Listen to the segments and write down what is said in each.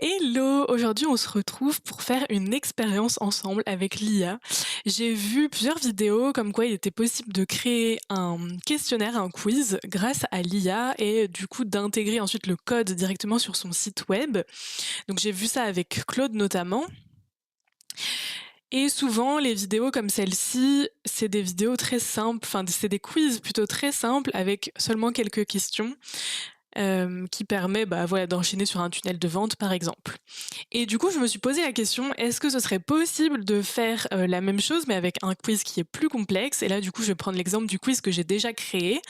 Hello! Aujourd'hui, on se retrouve pour faire une expérience ensemble avec l'IA. J'ai vu plusieurs vidéos comme quoi il était possible de créer un questionnaire, un quiz grâce à l'IA et du coup d'intégrer ensuite le code directement sur son site web. Donc j'ai vu ça avec Claude notamment. Et souvent, les vidéos comme celle-ci, c'est des vidéos très simples, enfin c'est des quiz plutôt très simples avec seulement quelques questions qui permet voilà, d'enchaîner sur un tunnel de vente par exemple. Et du coup, je me suis posé la question, est-ce que ce serait possible de faire la même chose mais avec un quiz qui est plus complexe? Et là, du coup, je vais prendre l'exemple du quiz que j'ai déjà créé.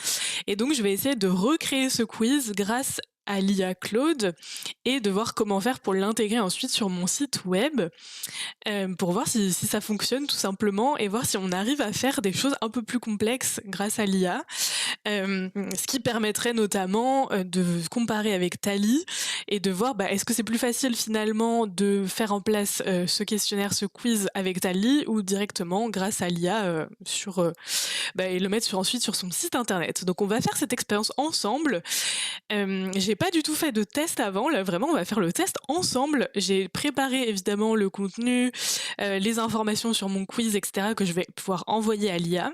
Et donc, je vais essayer de recréer ce quiz grâce à l'IA Claude et de voir comment faire pour l'intégrer ensuite sur mon site web pour voir si ça fonctionne tout simplement et voir si on arrive à faire des choses un peu plus complexes grâce à l'IA. Ce qui permettrait notamment de comparer avec Tally et de voir est-ce que c'est plus facile finalement de faire en place ce questionnaire, ce quiz avec Tally ou directement grâce à l'IA et le mettre ensuite sur son site internet. Donc on va faire cette expérience ensemble. J'ai pas du tout fait de test avant, là vraiment on va faire le test ensemble. J'ai préparé évidemment le contenu, les informations sur mon quiz, etc. que je vais pouvoir envoyer à l'IA.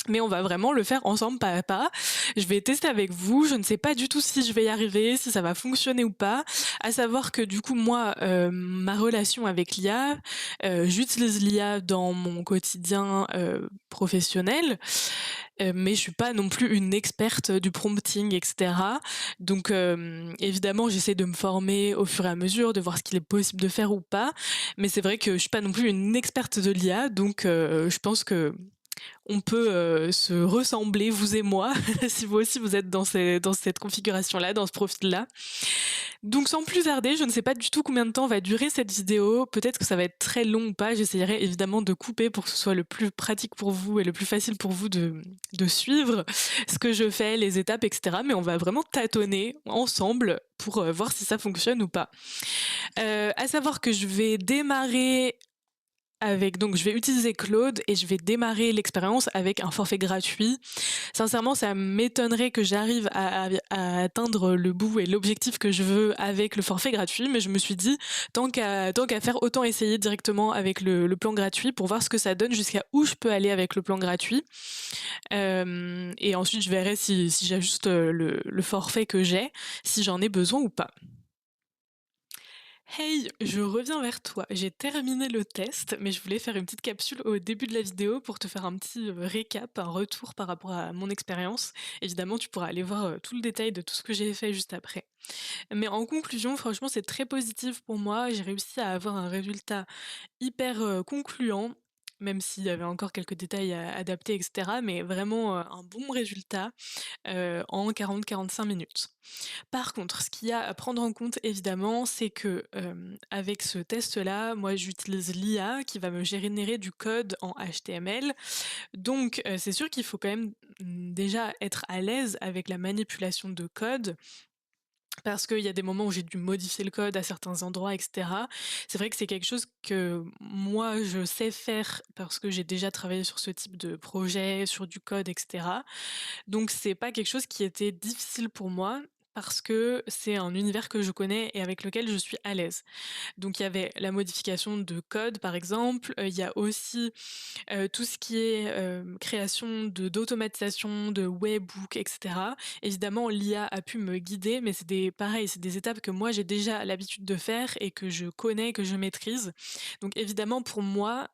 Mais on va vraiment le faire ensemble, pas à pas. Je vais tester avec vous. Je ne sais pas du tout si je vais y arriver, si ça va fonctionner ou pas. À savoir que du coup, moi, ma relation avec l'IA, j'utilise l'IA dans mon quotidien professionnel, mais je suis pas non plus une experte du prompting, etc. Donc, évidemment, j'essaie de me former au fur et à mesure, de voir ce qu'il est possible de faire ou pas. Mais c'est vrai que je suis pas non plus une experte de l'IA, donc je pense que on peut se ressembler, vous et moi, si vous aussi vous êtes dans cette configuration-là, dans ce profil-là. Donc sans plus tarder, je ne sais pas du tout combien de temps va durer cette vidéo. Peut-être que ça va être très long ou pas. J'essayerai évidemment de couper pour que ce soit le plus pratique pour vous et le plus facile pour vous de suivre ce que je fais, les étapes, etc. Mais on va vraiment tâtonner ensemble pour voir si ça fonctionne ou pas. À savoir que je vais démarrer donc je vais utiliser Claude et je vais démarrer l'expérience avec un forfait gratuit. Sincèrement, ça m'étonnerait que j'arrive à atteindre le bout et l'objectif que je veux avec le forfait gratuit, mais je me suis dit, tant qu'à faire, autant essayer directement avec le plan gratuit pour voir ce que ça donne, jusqu'à où je peux aller avec le plan gratuit. Et ensuite, je verrai si j'ajuste le forfait que j'ai, si j'en ai besoin ou pas. Hey, je reviens vers toi. J'ai terminé le test, mais je voulais faire une petite capsule au début de la vidéo pour te faire un petit récap, un retour par rapport à mon expérience. Évidemment, tu pourras aller voir tout le détail de tout ce que j'ai fait juste après. Mais en conclusion, franchement, c'est très positif pour moi. J'ai réussi à avoir un résultat hyper concluant, même s'il y avait encore quelques détails à adapter, etc. Mais vraiment un bon résultat en 40-45 minutes. Par contre, ce qu'il y a à prendre en compte évidemment, c'est que, avec ce test-là, moi j'utilise l'IA qui va me générer du code en HTML. Donc, c'est sûr qu'il faut quand même, déjà être à l'aise avec la manipulation de code parce qu'il y a des moments où j'ai dû modifier le code à certains endroits et cetera. C'est vrai que c'est quelque chose que moi je sais faire parce que j'ai déjà travaillé sur ce type de projet, sur du code et cetera. Donc c'est pas quelque chose qui était difficile pour moi parce que c'est un univers que je connais et avec lequel je suis à l'aise. Donc il y avait la modification de code par exemple, il y a aussi, tout ce qui est, création d'automatisation, de webhooks et cetera. Évidemment l'IA a pu me guider mais c'est des étapes que moi j'ai déjà l'habitude de faire et que je connais, que je maîtrise. Donc évidemment pour moi,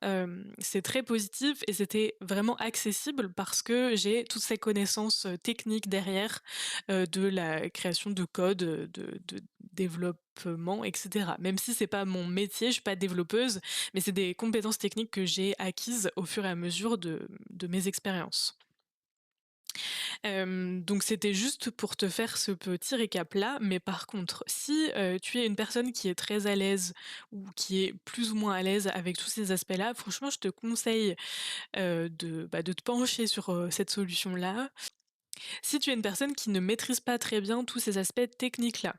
c'est très positif et c'était vraiment accessible parce que j'ai toutes ces connaissances, techniques derrière, de la création de code, de développement et cetera. Même si c'est pas mon métier, je suis pas développeuse, mais c'est des compétences techniques que j'ai acquises au fur et à mesure de mes expériences. Donc c'était juste pour te faire ce petit récap-là, mais par contre, si, tu es une personne qui est très à l'aise ou qui est plus ou moins à l'aise avec tous ces aspects-là, franchement, je te conseille, de te pencher sur, cette solution-là. Si tu es une personne qui ne maîtrise pas très bien tous ces aspects techniques-là,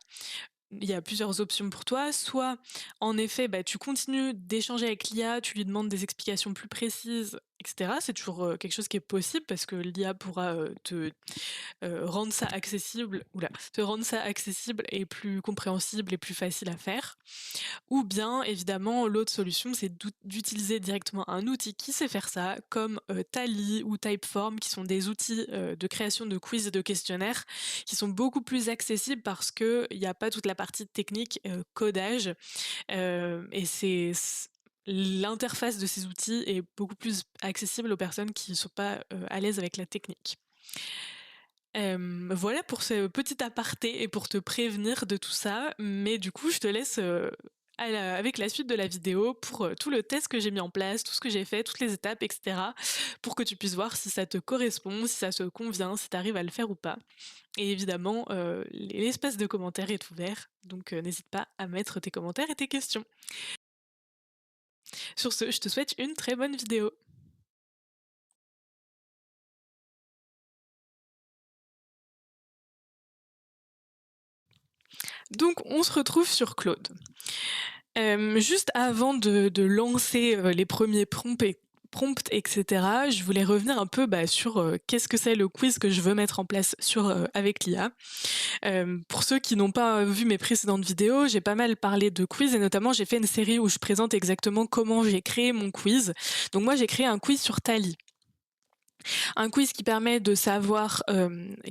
il y a plusieurs options pour toi. Soit, en effet, tu continues d'échanger avec l'IA, tu lui demandes des explications plus précises etc. C'est toujours quelque chose qui est possible parce que l'IA pourra te rendre ça accessible, te rendre ça accessible et plus compréhensible et plus facile à faire. Ou bien, évidemment, l'autre solution, c'est d'utiliser directement un outil qui sait faire ça, comme Tally ou Typeform, qui sont des outils de création de quiz et de questionnaires, qui sont beaucoup plus accessibles parce qu'il n'y a pas toute la partie technique, codage, et l'interface de ces outils est beaucoup plus accessible aux personnes qui ne sont pas à l'aise avec la technique. Voilà pour ce petit aparté et pour te prévenir de tout ça, mais du coup je te laisse avec la suite de la vidéo pour tout le test que j'ai mis en place, tout ce que j'ai fait, toutes les étapes, etc. pour que tu puisses voir si ça te correspond, si ça te convient, si tu arrives à le faire ou pas. Et évidemment, l'espace de commentaires est ouvert, donc n'hésite pas à mettre tes commentaires et tes questions. Sur ce, je te souhaite une très bonne vidéo. Donc on se retrouve sur Claude. Juste avant de lancer les premiers prompts, etc., je voulais revenir un peu sur qu'est-ce que c'est le quiz que je veux mettre en place avec l'IA. Pour ceux qui n'ont pas vu mes précédentes vidéos, j'ai pas mal parlé de quiz et notamment j'ai fait une série où je présente exactement comment j'ai créé mon quiz. Donc moi j'ai créé un quiz sur Tally. Un quiz qui permet de savoir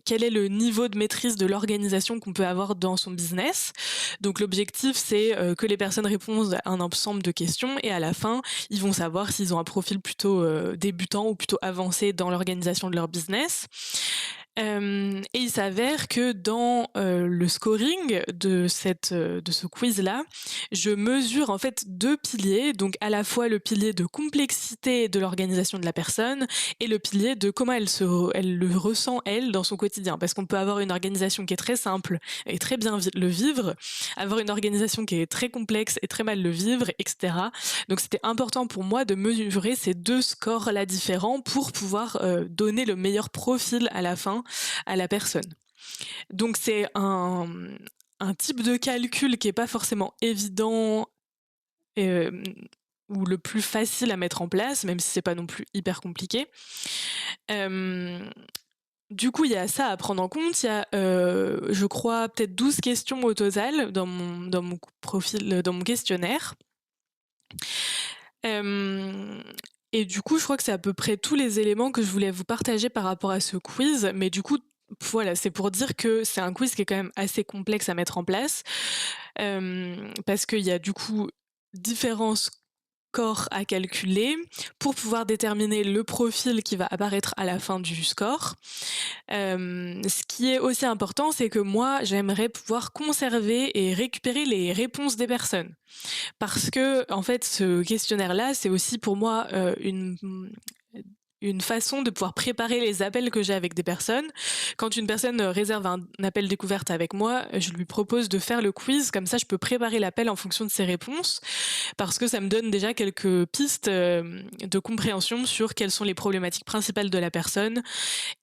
quel est le niveau de maîtrise de l'organisation qu'on peut avoir dans son business. Donc l'objectif, c'est que les personnes répondent à un ensemble de questions et à la fin, ils vont savoir s'ils ont un profil plutôt débutant ou plutôt avancé dans l'organisation de leur business. Et il s'avère que dans le scoring de ce quiz-là, je mesure en fait 2 piliers, donc à la fois le pilier de complexité de l'organisation de la personne et le pilier de comment elle le ressent elle dans son quotidien. Parce qu'on peut avoir une organisation qui est très simple et très bien le vivre, avoir une organisation qui est très complexe et très mal le vivre, etc. Donc c'était important pour moi de mesurer ces 2 scores-là différents pour pouvoir donner le meilleur profil à la fin à la personne. Donc c'est un type de calcul qui est pas forcément évident ou le plus facile à mettre en place, même si c'est pas non plus hyper compliqué. Du coup, il y a ça à prendre en compte. Il y a, je crois, peut-être 12 questions au total dans mon profil, dans mon questionnaire. Et du coup, je crois que c'est à peu près tous les éléments que je voulais vous partager par rapport à ce quiz. Mais du coup, voilà, c'est pour dire que c'est un quiz qui est quand même assez complexe à mettre en place. Parce qu'il y a du coup différents scores à calculer pour pouvoir déterminer le profil qui va apparaître à la fin du score. Ce qui est aussi important, c'est que moi, j'aimerais pouvoir conserver et récupérer les réponses des personnes. Parce que, en fait, ce questionnaire-là, c'est aussi pour moi une façon de pouvoir préparer les appels que j'ai avec des personnes. Quand une personne réserve un appel découverte avec moi, je lui propose de faire le quiz, comme ça je peux préparer l'appel en fonction de ses réponses, parce que ça me donne déjà quelques pistes de compréhension sur quelles sont les problématiques principales de la personne.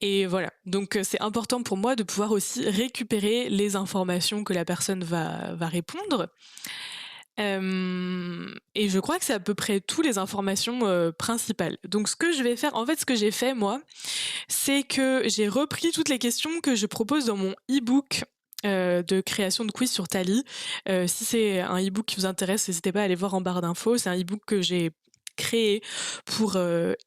Et voilà, donc c'est important pour moi de pouvoir aussi récupérer les informations que la personne va répondre. Et je crois que c'est à peu près toutes les informations principales. Donc ce que je vais faire, en fait ce que j'ai fait moi, c'est que j'ai repris toutes les questions que je propose dans mon e-book de création de quiz sur Tally. Si c'est un e-book qui vous intéresse, n'hésitez pas à aller voir en barre d'infos. C'est un e-book que j'ai créé pour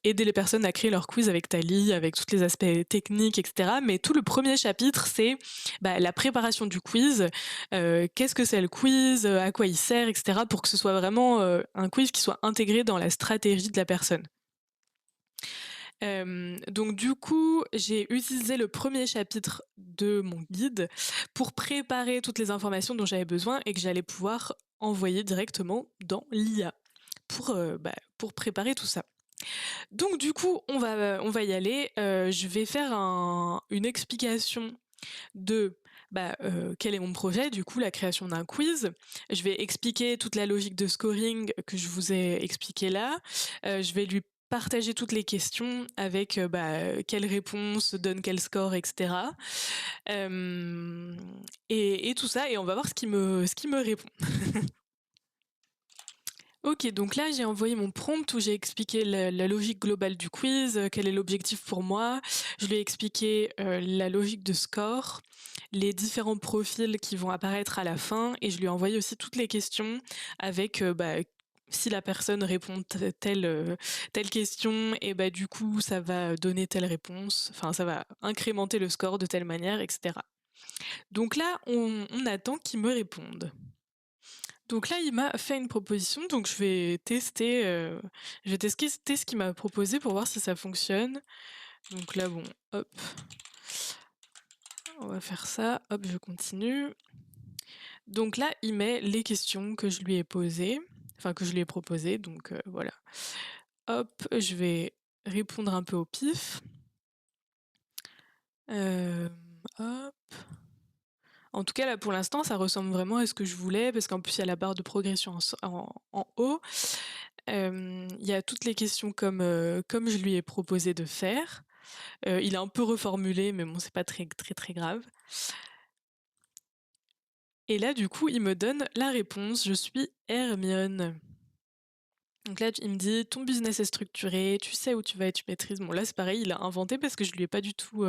aider les personnes à créer leur quiz avec Tally, avec tous les aspects techniques, etc. Mais tout le premier chapitre, c'est la préparation du quiz, qu'est-ce que c'est le quiz, à quoi il sert, etc. pour que ce soit vraiment un quiz qui soit intégré dans la stratégie de la personne. Donc du coup, j'ai utilisé le premier chapitre de mon guide pour préparer toutes les informations dont j'avais besoin et que j'allais pouvoir envoyer directement dans l'IA pour préparer tout ça. Donc du coup, on va y aller. Je vais faire une explication de quel est mon projet, du coup la création d'un quiz. Je vais expliquer toute la logique de scoring que je vous ai expliqué là. Je vais lui partager toutes les questions avec quelle réponse donne quel score, etc. Et tout ça, et on va voir ce qui me répond. Ok, donc là j'ai envoyé mon prompt où j'ai expliqué la logique globale du quiz, quel est l'objectif pour moi. Je lui ai expliqué la logique de score, les différents profils qui vont apparaître à la fin, et je lui ai envoyé aussi toutes les questions avec si la personne répond telle question, et bah du coup ça va donner telle réponse, enfin ça va incrémenter le score de telle manière, etc. Donc là on attend qu'il me réponde. Donc là, il m'a fait une proposition, donc je vais tester ce qu'il m'a proposé pour voir si ça fonctionne. Donc là, bon, hop, on va faire ça, hop, je continue. Donc là, il met les questions que je lui ai posées, enfin que je lui ai proposées, donc voilà. Hop, je vais répondre un peu au pif. Hop. En tout cas, là, pour l'instant, ça ressemble vraiment à ce que je voulais, parce qu'en plus, il y a la barre de progression en haut. Il y a toutes les questions comme je lui ai proposé de faire. Il a un peu reformulé, mais bon, c'est pas très, très, très grave. Et là, du coup, il me donne la réponse. Je suis Hermione. Donc là, il me dit, ton business est structuré, tu sais où tu vas et tu maîtrises. Bon, là, c'est pareil, il a inventé parce que je lui ai pas du tout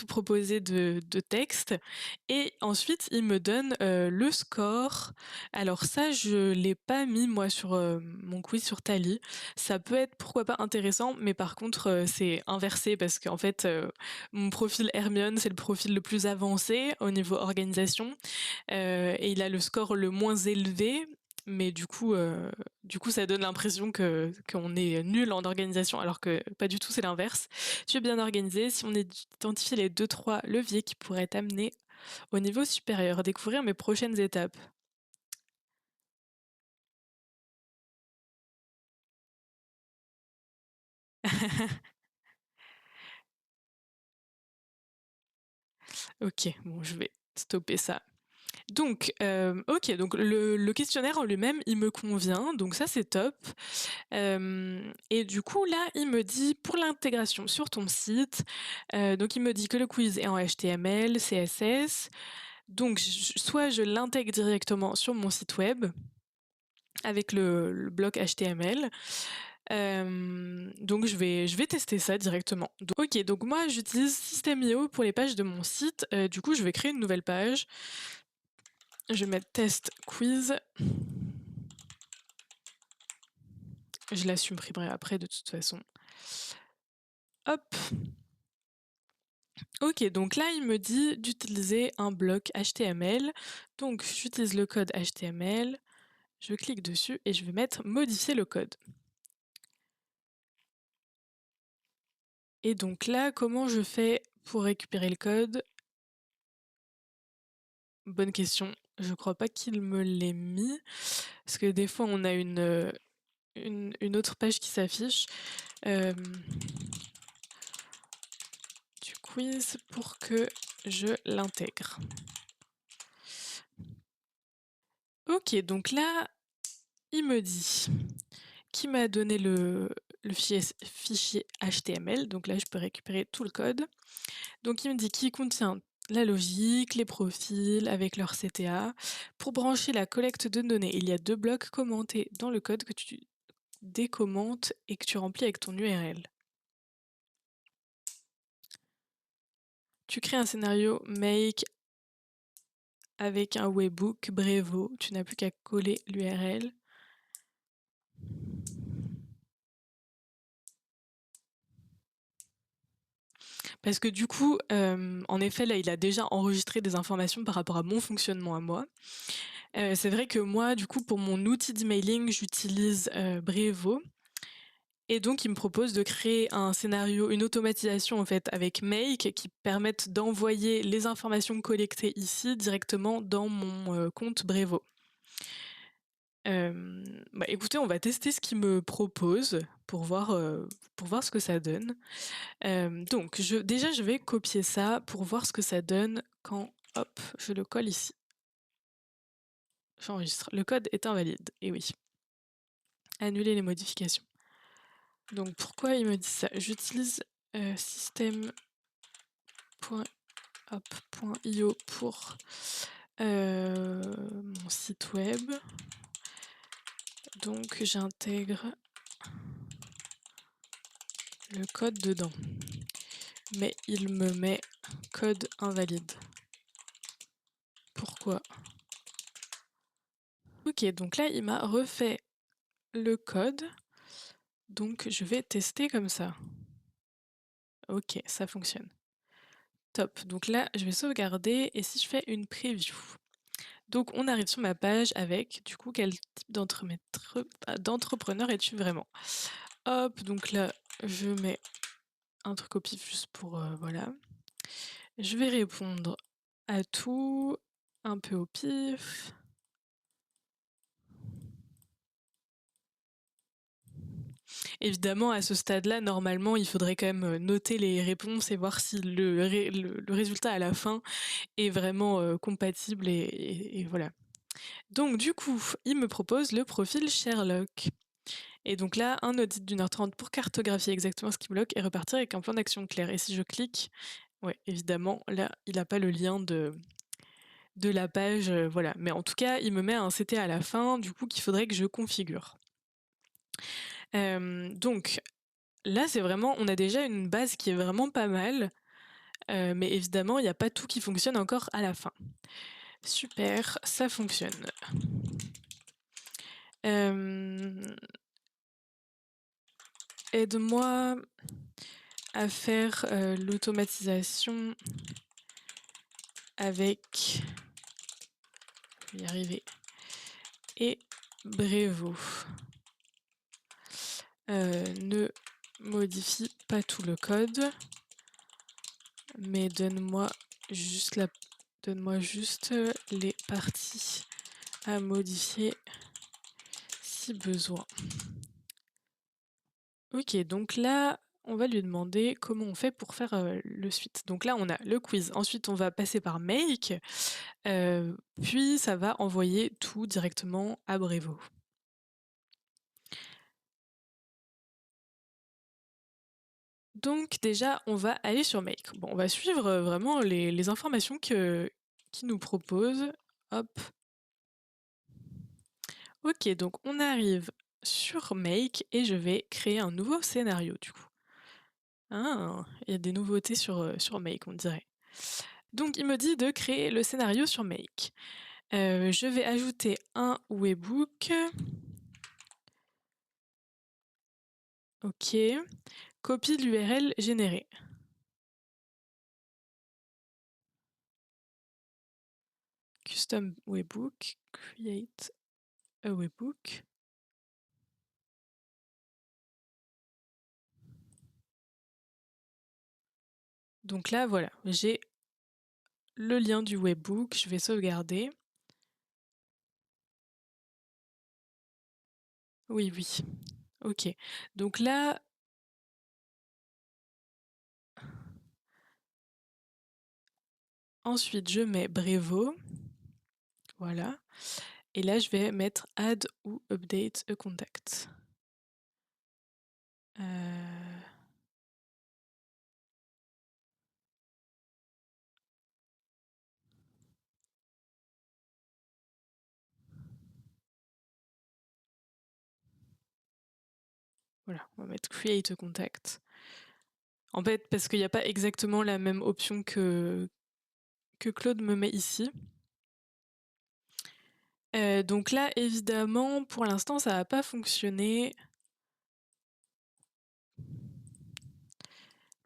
proposé de texte. Et ensuite, il me donne le score. Alors ça, je l'ai pas mis moi sur mon quiz sur Tally. Ça peut être pourquoi pas intéressant, mais par contre, c'est inversé parce qu'en fait, mon profil Hermione, c'est le profil le plus avancé au niveau organisation, et il a le score le moins élevé. Mais du coup, ça donne l'impression qu'on est nul en organisation, alors que pas du tout, c'est l'inverse. Tu es bien organisé. Si on identifie les 2-3 leviers qui pourraient t'amener au niveau supérieur, découvrir mes prochaines étapes. Ok, bon, je vais stopper ça. Donc, ok, donc le questionnaire en lui-même, il me convient, donc ça c'est top. Et du coup, là, il me dit pour l'intégration sur ton site, donc il me dit que le quiz est en HTML, CSS, donc soit je l'intègre directement sur mon site web avec le bloc HTML. Donc je vais tester ça directement. Donc, ok, donc moi j'utilise System.io pour les pages de mon site. Du coup, je vais créer une nouvelle page. Je vais mettre test quiz. Je la supprimerai après de toute façon. Hop. Ok, donc là il me dit d'utiliser un bloc HTML. Donc j'utilise le code HTML. Je clique dessus et je vais mettre modifier le code. Et donc là, comment je fais pour récupérer le code? Bonne question. Je crois pas qu'il me l'ait mis. Parce que des fois, on a une autre page qui s'affiche. Du quiz pour que je l'intègre. Ok, donc là, il me dit qu'il m'a donné le fichier HTML. Donc là, je peux récupérer tout le code. Donc il me dit qu'il contient la logique, les profils avec leur CTA. Pour brancher la collecte de données, il y a 2 blocs commentés dans le code que tu décommentes et que tu remplis avec ton URL. Tu crées un scénario make avec un webhook Brevo. Tu n'as plus qu'à coller l'URL. Parce que du coup, en effet, là, il a déjà enregistré des informations par rapport à mon fonctionnement à moi. C'est vrai que moi, du coup, pour mon outil d'emailing, j'utilise Brevo. Et donc, il me propose de créer un scénario, une automatisation en fait avec Make qui permette d'envoyer les informations collectées ici directement dans mon compte Brevo. Écoutez, on va tester ce qu'il me propose pour voir ce que ça donne. Donc, déjà, je vais copier ça pour voir ce que ça donne quand, hop, je le colle ici. J'enregistre. Le code est invalide. Et oui. Annuler les modifications. Donc, pourquoi il me dit ça? J'utilise system.io pour mon site web. Donc j'intègre le code dedans. Mais il me met code invalide. Pourquoi? Ok, donc là il m'a refait le code. Donc je vais tester comme ça. Ok, ça fonctionne. Top. Donc là je vais sauvegarder et si je fais une preview. Donc on arrive sur ma page avec du coup quel type d'entrepreneur es-tu vraiment? Hop, donc là je mets un truc au pif juste pour voilà. Je vais répondre à tout, un peu au pif. Évidemment, à ce stade-là, normalement, il faudrait quand même noter les réponses et voir si le résultat à la fin est vraiment compatible et voilà. Donc du coup, il me propose le profil Sherlock. Et donc là, un audit d'1h30 pour cartographier exactement ce qui bloque et repartir avec un plan d'action clair. Et si je clique, ouais, évidemment, là, il n'a pas le lien de la page, voilà. Mais en tout cas, il me met un CT à la fin, du coup, qu'il faudrait que je configure. Donc là, c'est vraiment, on a déjà une base qui est vraiment pas mal, mais évidemment, il n'y a pas tout qui fonctionne encore à la fin. Super, ça fonctionne. Aide-moi à faire l'automatisation avec, je vais y arriver, et Brevo. Ne modifie pas tout le code, mais donne-moi juste les parties à modifier si besoin. Ok, donc là, on va lui demander comment on fait pour faire le suite. Donc là, on a le quiz. Ensuite, on va passer par Make. Puis, ça va envoyer tout directement à Brevo. Donc déjà, on va aller sur Make. Bon, on va suivre vraiment les informations qu'il nous propose. Hop. Ok, donc on arrive sur Make et je vais créer un nouveau scénario du coup. Ah, il y a des nouveautés sur Make, on dirait. Donc il me dit de créer le scénario sur Make. Je vais ajouter un webhook. Ok. Copie l'URL générée. Custom webhook. Create a webhook. Donc là, voilà, j'ai le lien du webhook. Je vais sauvegarder. Oui, oui. Ok. Donc là, ensuite, je mets Brevo. Voilà. Et là, je vais mettre Add ou Update a contact. Voilà, on va mettre Create a contact. En fait, parce qu'il n'y a pas exactement la même option que Claude me met ici. Donc là, évidemment, pour l'instant, ça va pas fonctionner.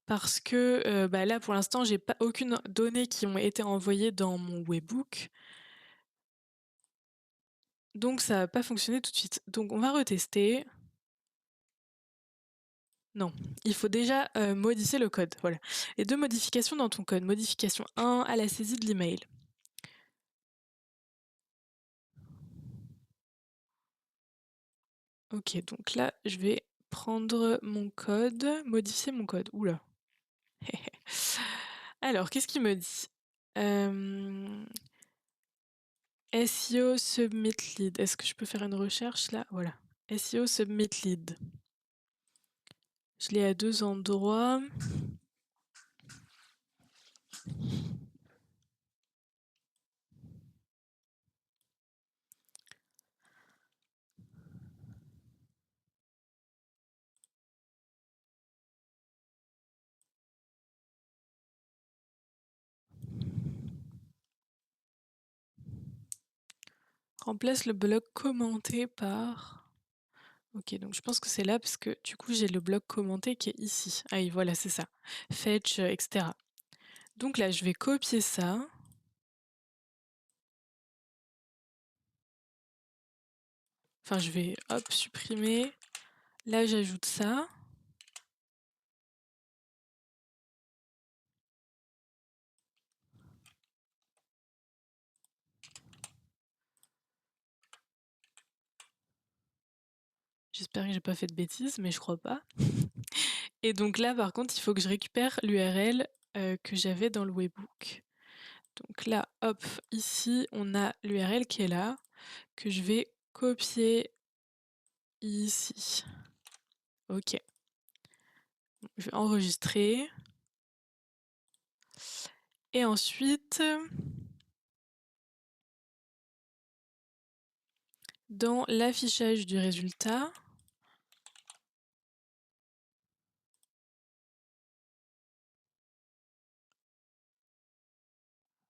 Parce que bah là, pour l'instant, j'ai pas aucune donnée qui ont été envoyées dans mon webhook. Donc ça va pas fonctionner tout de suite. Donc on va retester. Non, il faut déjà modifier le code. Voilà. Les deux modifications dans ton code. Modification 1 à la saisie de l'email. Ok, donc là, je vais prendre mon code, modifier mon code. Oula. Alors, qu'est-ce qu'il me dit? SEO submit lead. Est-ce que je peux faire une recherche là? Voilà. SEO submit lead. Je l'ai à 2 endroits. Remplace le bloc commenté par... Ok, donc je pense que c'est là parce que du coup j'ai le bloc commenté qui est ici. Ah oui, voilà, c'est ça. Fetch, etc. Donc là, je vais copier ça. Enfin, je vais, hop, supprimer. Là, j'ajoute ça. J'espère que j'ai pas fait de bêtises, mais je crois pas. Et donc là, par contre, il faut que je récupère l'URL que j'avais dans le webbook. Donc là, hop, ici, on a l'URL qui est là, que je vais copier ici. Ok. Je vais enregistrer. Et ensuite, dans l'affichage du résultat,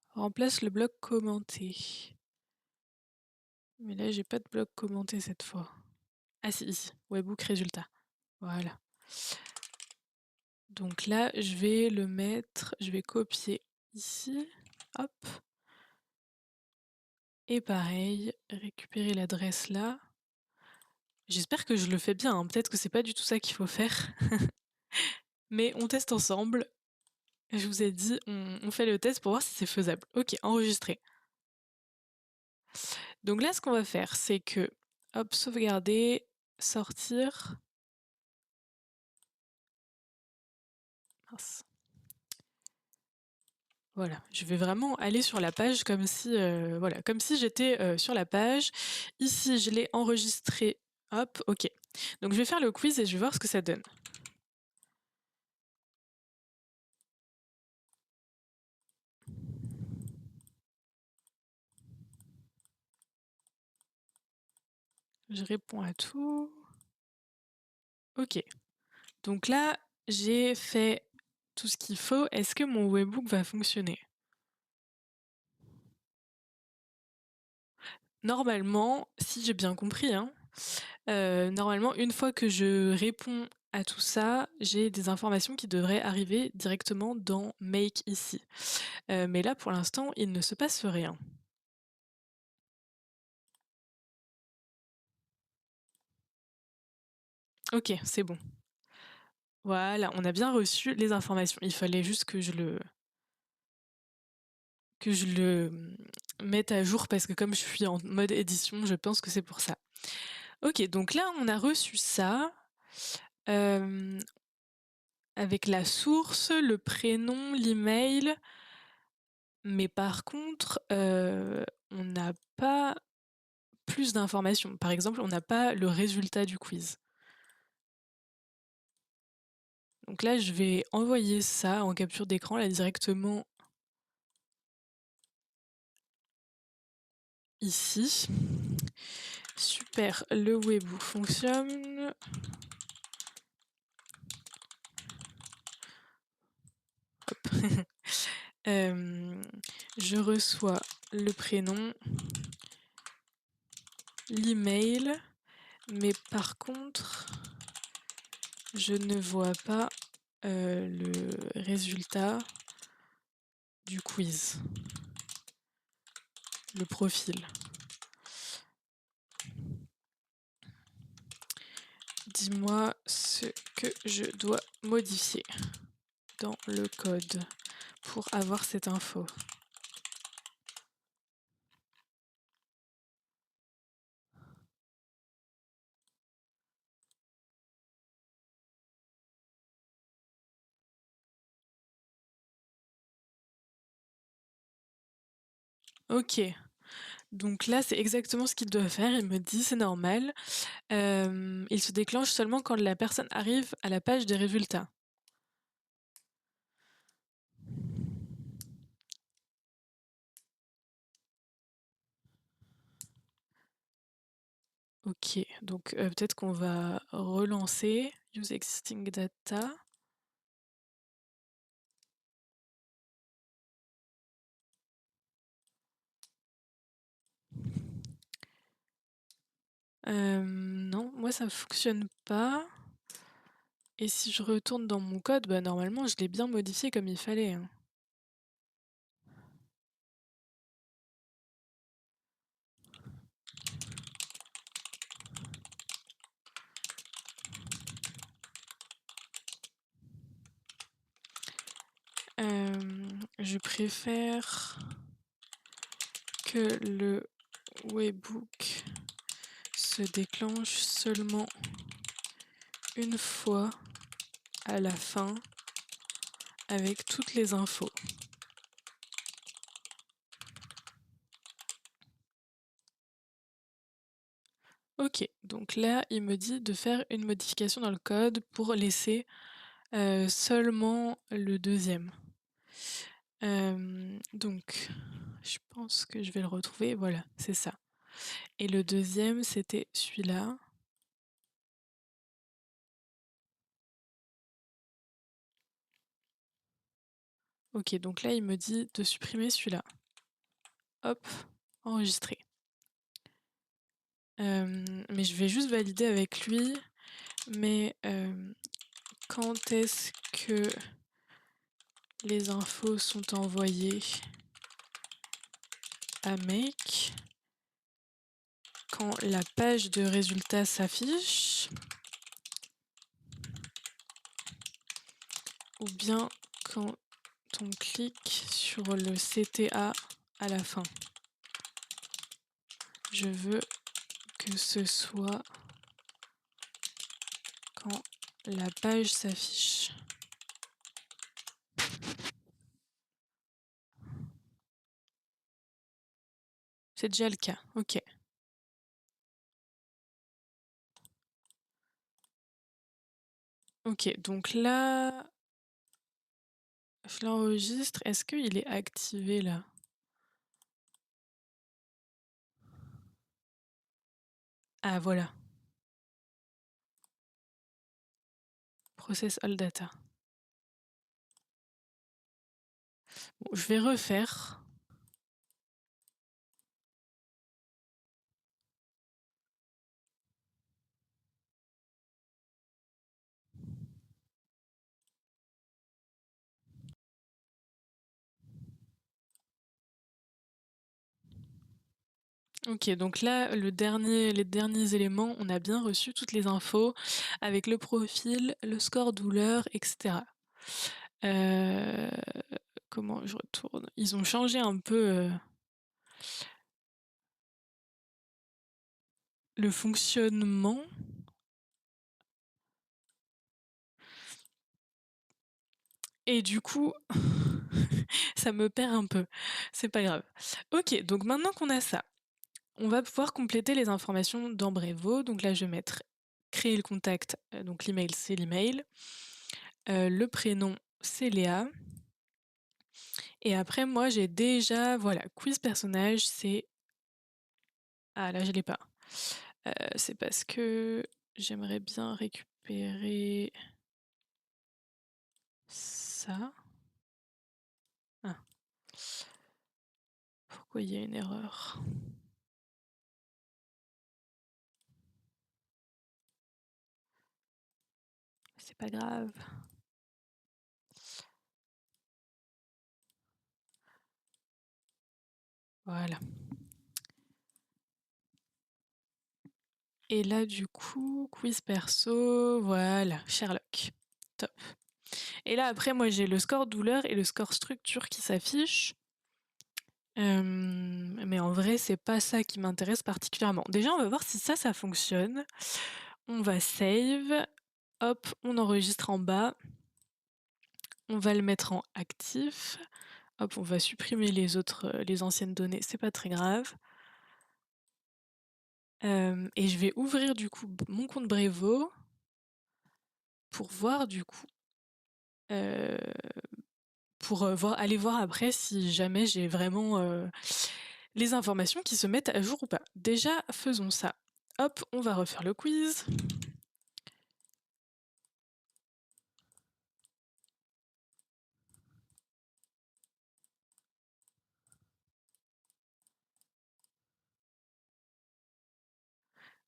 remplace le bloc commenté. Mais là, j'ai pas de bloc commenté cette fois. Ah si, ici, webbook résultat. Voilà. Donc là, je vais le mettre, je vais copier ici, hop. Et pareil, récupérer l'adresse là. J'espère que je le fais bien, hein. Peut-être que c'est pas du tout ça qu'il faut faire. Mais on teste ensemble. Je vous ai dit, on fait le test pour voir si c'est faisable. Ok, enregistré. Donc là, ce qu'on va faire, c'est que, hop, sauvegarder, sortir. Mince. Voilà, je vais vraiment aller sur la page comme si, voilà, comme si j'étais sur la page. Ici, je l'ai enregistré. Hop, ok. Donc je vais faire le quiz et je vais voir ce que ça donne. Je réponds à tout. Ok. Donc là, j'ai fait tout ce qu'il faut. Est-ce que mon webbook va fonctionner? Normalement, si j'ai bien compris, hein, normalement, une fois que je réponds à tout ça, j'ai des informations qui devraient arriver directement dans Make ici. Mais là, pour l'instant, il ne se passe rien. Ok, c'est bon. Voilà, on a bien reçu les informations. Il fallait juste que je le mette à jour parce que comme je suis en mode édition, je pense que c'est pour ça. Ok, donc là, on a reçu ça avec la source, le prénom, l'email. Mais par contre, on n'a pas plus d'informations. Par exemple, on n'a pas le résultat du quiz. Donc là, je vais envoyer ça en capture d'écran là directement ici. Super, le webbook fonctionne. Hop. Je reçois le prénom, l'email, mais par contre, je ne vois pas le résultat du quiz, le profil. Dis-moi ce que je dois modifier dans le code pour avoir cette info. Ok, donc là c'est exactement ce qu'il doit faire, il me dit c'est normal. Il se déclenche seulement quand la personne arrive à la page des résultats. Ok, donc peut-être qu'on va relancer Use Existing Data. Non, moi ça fonctionne pas. Et si je retourne dans mon code, bah normalement je l'ai bien modifié comme il fallait, hein. Je préfère que le webhook se déclenche seulement une fois à la fin avec toutes les infos. Ok, donc là il me dit de faire une modification dans le code pour laisser seulement le deuxième. Donc je pense que je vais le retrouver, voilà, c'est ça. Et le deuxième c'était celui-là. Ok, donc là il me dit de supprimer celui-là. Hop, enregistrer. Mais je vais juste valider avec lui. Mais quand est-ce que les infos sont envoyées à Make? Quand la page de résultats s'affiche, ou bien quand on clique sur le CTA à la fin. Je veux que ce soit quand la page s'affiche. C'est déjà le cas, ok. Ok, donc là, je l'enregistre. Est-ce qu'il est activé là? Ah voilà. Process all data. Bon, je vais refaire. Ok, donc là, les derniers éléments, on a bien reçu toutes les infos avec le profil, le score douleur, etc. Comment je retourne? Ils ont changé un peu le fonctionnement. Et du coup, ça me perd un peu. C'est pas grave. Ok, donc maintenant qu'on a ça, on va pouvoir compléter les informations dans Brevo. Donc là, je vais mettre créer le contact. Donc l'email, c'est l'email. Le prénom, c'est Léa. Et après, moi, j'ai déjà, voilà, quiz personnage, c'est... Ah, là, je l'ai pas. C'est parce que j'aimerais bien récupérer ça. Ah. Pourquoi il y a une erreur? C'est pas grave. Voilà. Et là, du coup, quiz perso, voilà, Sherlock. Top. Et là, après, moi, j'ai le score douleur et le score structure qui s'affichent. Mais en vrai, c'est pas ça qui m'intéresse particulièrement. Déjà, on va voir si ça fonctionne. On va save. Hop, on enregistre en bas. On va le mettre en actif. Hop, on va supprimer les anciennes données, c'est pas très grave. Et je vais ouvrir du coup mon compte Brevo pour voir du coup, pour aller voir après si jamais j'ai vraiment les informations qui se mettent à jour ou pas. Déjà, faisons ça. Hop, on va refaire le quiz.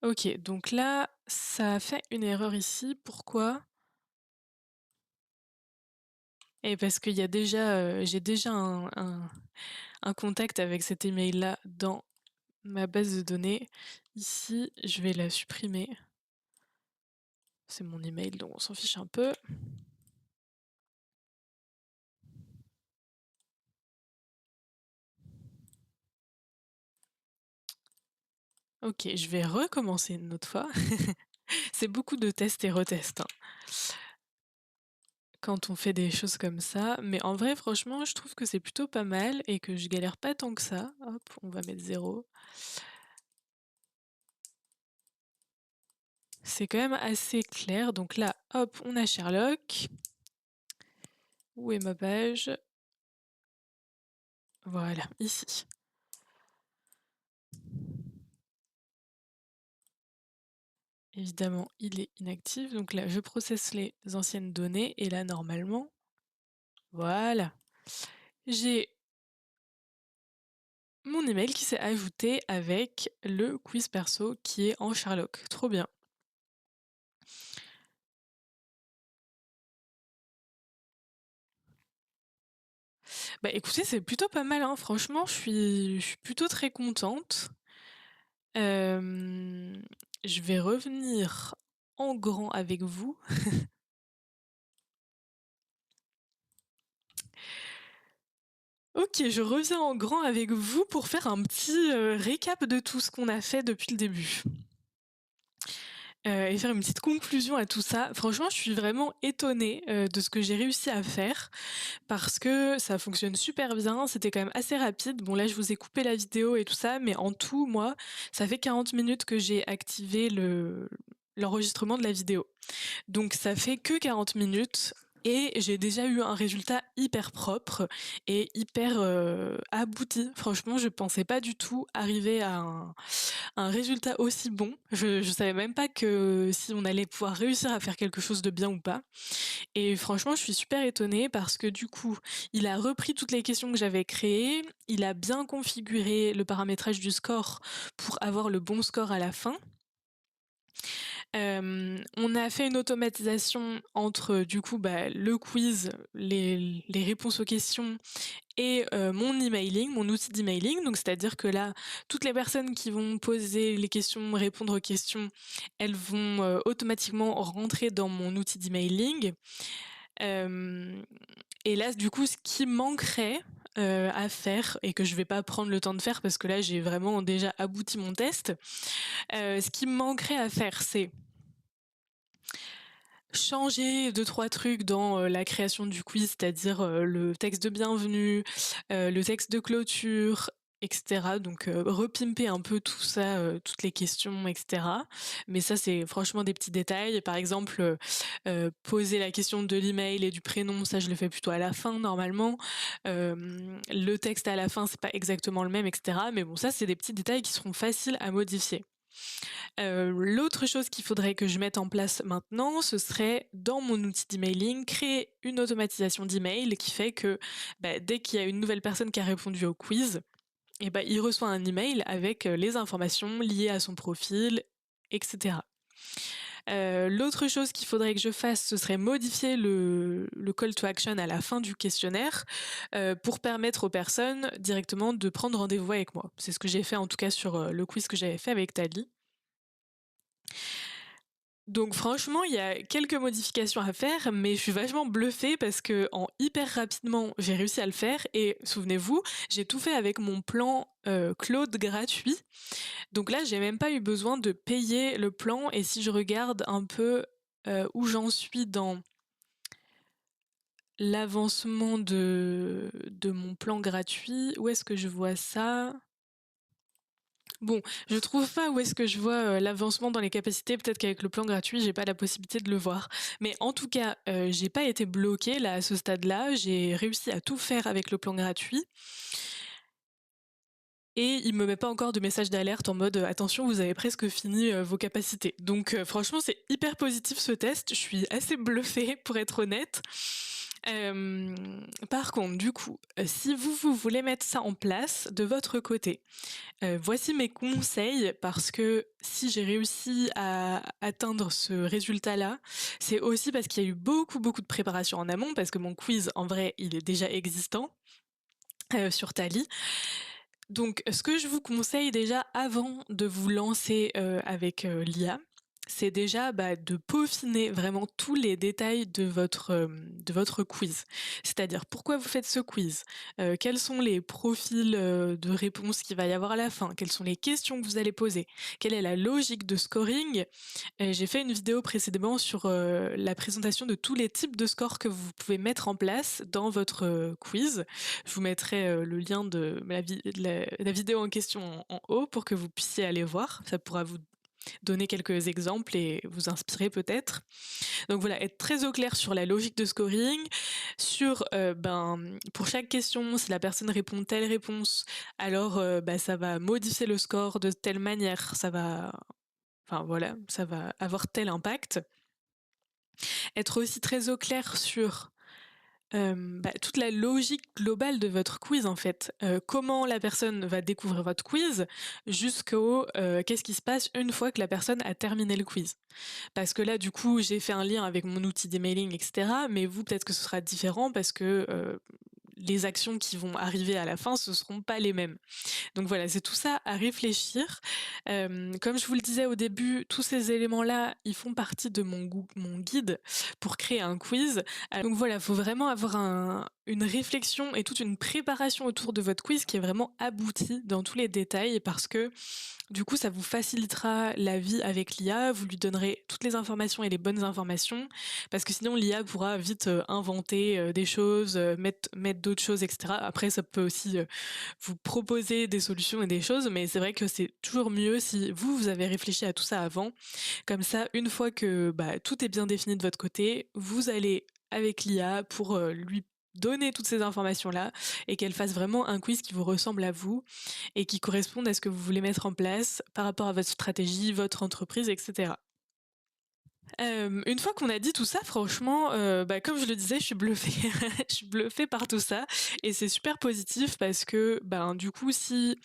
OK, donc là, ça a fait une erreur ici. Pourquoi? Et parce qu'il y a déjà, j'ai déjà un contact avec cet email-là dans ma base de données. Ici, je vais la supprimer. C'est mon email, donc on s'en fiche un peu. OK, je vais recommencer une autre fois. C'est beaucoup de tests et retests, hein, quand on fait des choses comme ça. Mais en vrai, franchement, je trouve que c'est plutôt pas mal et que je galère pas tant que ça. Hop, on va mettre 0. C'est quand même assez clair. Donc là, hop, on a Sherlock. Où est ma page? Voilà, ici. Évidemment, il est inactif. Donc là, je processe les anciennes données. Et là, normalement, voilà. J'ai mon email qui s'est ajouté avec le quiz perso qui est en Sherlock. Trop bien. Bah écoutez, c'est plutôt pas mal, hein. Franchement, je suis plutôt très contente. Je vais revenir en grand avec vous. OK, je reviens en grand avec vous pour faire un petit, récap de tout ce qu'on a fait depuis le début. Et faire une petite conclusion à tout ça. Franchement, je suis vraiment étonnée, de ce que j'ai réussi à faire parce que ça fonctionne super bien. C'était quand même assez rapide. Bon là, je vous ai coupé la vidéo et tout ça, mais en tout, moi, ça fait 40 minutes que j'ai activé l'enregistrement de la vidéo. Donc ça fait que 40 minutes et j'ai déjà eu un résultat hyper propre et hyper, abouti. Franchement, je pensais pas du tout arriver à un résultat aussi bon. Je savais même pas que si on allait pouvoir réussir à faire quelque chose de bien ou pas. Et franchement, je suis super étonnée parce que du coup, il a repris toutes les questions que j'avais créées, il a bien configuré le paramétrage du score pour avoir le bon score à la fin. On a fait une automatisation entre du coup, bah, le quiz, les réponses aux questions et mon emailing, mon outil d'emailing. Donc c'est-à-dire que là, toutes les personnes qui vont poser les questions, répondre aux questions, elles vont, automatiquement rentrer dans mon outil d'emailing. Hem et là, du coup, ce qui manquerait, à faire et que je vais pas prendre le temps de faire parce que là, j'ai vraiment déjà abouti mon test. Ce qui me manquerait à faire, c'est changer deux trois trucs dans, la création du quiz, c'est-à-dire, le texte de bienvenue, le texte de clôture et cetera. Donc, repimper un peu tout ça, toutes les questions et cetera. Mais ça, c'est franchement des petits détails. Par exemple, poser la question de l'email et du prénom, ça je le fais plutôt à la fin normalement. Le texte à la fin, c'est pas exactement le même et cetera. Mais bon, ça, c'est des petits détails qui seront faciles à modifier. L'autre chose qu'il faudrait que je mette en place maintenant, ce serait dans mon outil d'emailing, créer une automatisation d'email qui fait que, bah, dès qu'il y a une nouvelle personne qui a répondu au quiz, et bah, il reçoit un email avec, les informations liées à son profil et cetera. L'autre chose qu'il faudrait que je fasse, ce serait modifier le call to action à la fin du questionnaire, pour permettre aux personnes directement de prendre rendez-vous avec moi. C'est ce que j'ai fait en tout cas sur, le quiz que j'avais fait avec Tali. Donc franchement, il y a quelques modifications à faire, mais je suis vachement bluffée parce que en hyper rapidement, j'ai réussi à le faire et souvenez-vous, j'ai tout fait avec mon plan, Claude gratuit. Donc là, j'ai même pas eu besoin de payer le plan et si je regarde un peu, où j'en suis dans l'avancement de mon plan gratuit, où est-ce que je vois ça? Bon, je trouve pas où est-ce que je vois, l'avancement dans les capacités. Peut-être qu'avec le plan gratuit, j'ai pas la possibilité de le voir. Mais en tout cas, j'ai pas été bloquée là, à ce stade-là. J'ai réussi à tout faire avec le plan gratuit et il me met pas encore de message d'alerte en mode, «Attention, vous avez presque fini, vos capacités». Donc franchement, c'est hyper positif ce test. Je suis assez bluffée pour être honnête. Par contre, du coup, si vous voulez mettre ça en place de votre côté, voici mes conseils parce que si j'ai réussi à atteindre ce résultat-là, c'est aussi parce qu'il y a eu beaucoup, beaucoup de préparation en amont parce que mon quiz, en vrai, il est déjà existant, sur Tally. Donc ce que je vous conseille déjà avant de vous lancer, avec, l'IA, c'est déjà, de peaufiner vraiment tous les détails de votre quiz. C'est-à-dire pourquoi vous faites ce quiz? Quels sont les profils, de réponses qu'il va y avoir à la fin? Quelles sont les questions que vous allez poser? Quelle est la logique de scoring? J'ai fait une vidéo précédemment sur, la présentation de tous les types de scores que vous pouvez mettre en place dans votre, quiz. Je vous mettrai, le lien de la vidéo en question en haut pour que vous puissiez aller voir. Ça pourra vous donner quelques exemples et vous inspirer peut-être. Donc voilà, être très au clair sur la logique de scoring, sur, pour chaque question, si la personne répond telle réponse, alors, ça va modifier le score de telle manière, enfin voilà, ça va avoir tel impact. Être aussi très au clair sur toute la logique globale de votre quiz en fait. Comment la personne va découvrir votre quiz jusqu'au, qu'est-ce qui se passe une fois que la personne a terminé le quiz. Parce que là du coup j'ai fait un lien avec mon outil d'emailing et cetera, mais vous peut-être que ce sera différent parce que, les actions qui vont arriver à la fin, ce seront pas les mêmes. Donc voilà, c'est tout ça à réfléchir. Comme je vous le disais au début, tous ces éléments-là, ils font partie de mon guide pour créer un quiz. Donc voilà, il faut vraiment avoir une réflexion et toute une préparation autour de votre quiz qui est vraiment aboutie dans tous les détails parce que du coup, ça vous facilitera la vie avec l'IA, vous lui donnerez toutes les informations et les bonnes informations, parce que sinon l'IA pourra vite inventer des choses, mettre d'autres choses, etc. Après, ça peut aussi vous proposer des solutions et des choses, mais c'est vrai que c'est toujours mieux si vous avez réfléchi à tout ça avant. Comme ça, une fois que tout est bien défini de votre côté, vous allez avec l'IA pour lui donner toutes ces informations-là et qu'elle fasse vraiment un quiz qui vous ressemble à vous et qui corresponde à ce que vous voulez mettre en place par rapport à votre stratégie, votre entreprise, etc. Une fois qu'on a dit tout ça, franchement, comme je le disais, je suis bluffée. Je suis bluffée par tout ça et c'est super positif parce que, du coup, si,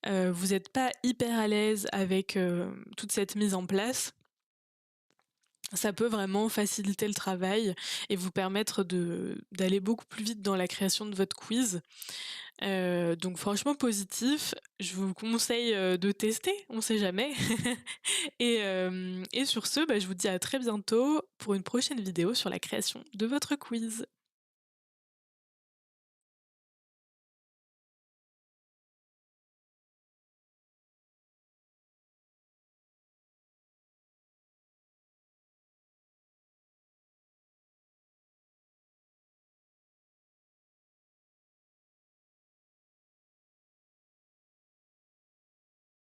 vous êtes pas hyper à l'aise avec, toute cette mise en place, ça peut vraiment faciliter le travail et vous permettre d'aller beaucoup plus vite dans la création de votre quiz. Donc franchement positif, je vous conseille, de tester, on sait jamais. Et sur ce, je vous dis à très bientôt pour une prochaine vidéo sur la création de votre quiz.